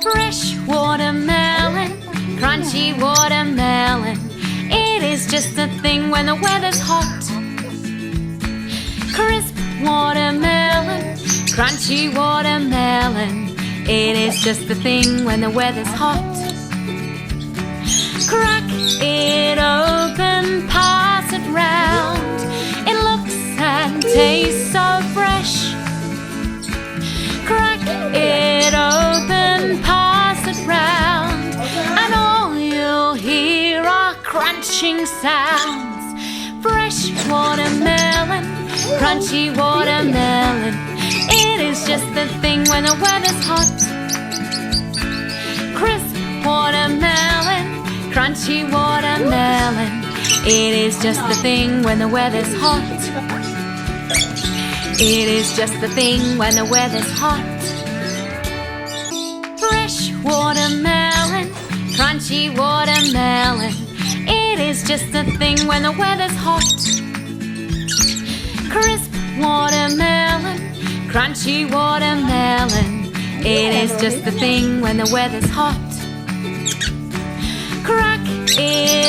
Fresh watermelon, crunchy watermelon. It is just a thing when the weather's hot. Crisp watermelon, crunchy watermelon. It is just a thing when the weather's hot. Crack it open, pass it round. It looks and tastes so fresh. Crack it open, pass it round, and all you'll hear are crunching sounds. Fresh watermelon, crunchy watermelon. It is just the thing when the weather's hot. Crisp watermelon, crunchy watermelon. It is just the thing when the weather's hot. It is just the thing when the weather's hot. Fresh watermelon, crunchy watermelon. It is just the thing when the weather's hot. Crisp watermelon, crunchy watermelon. It is just the thing when the weather's hot. Crack it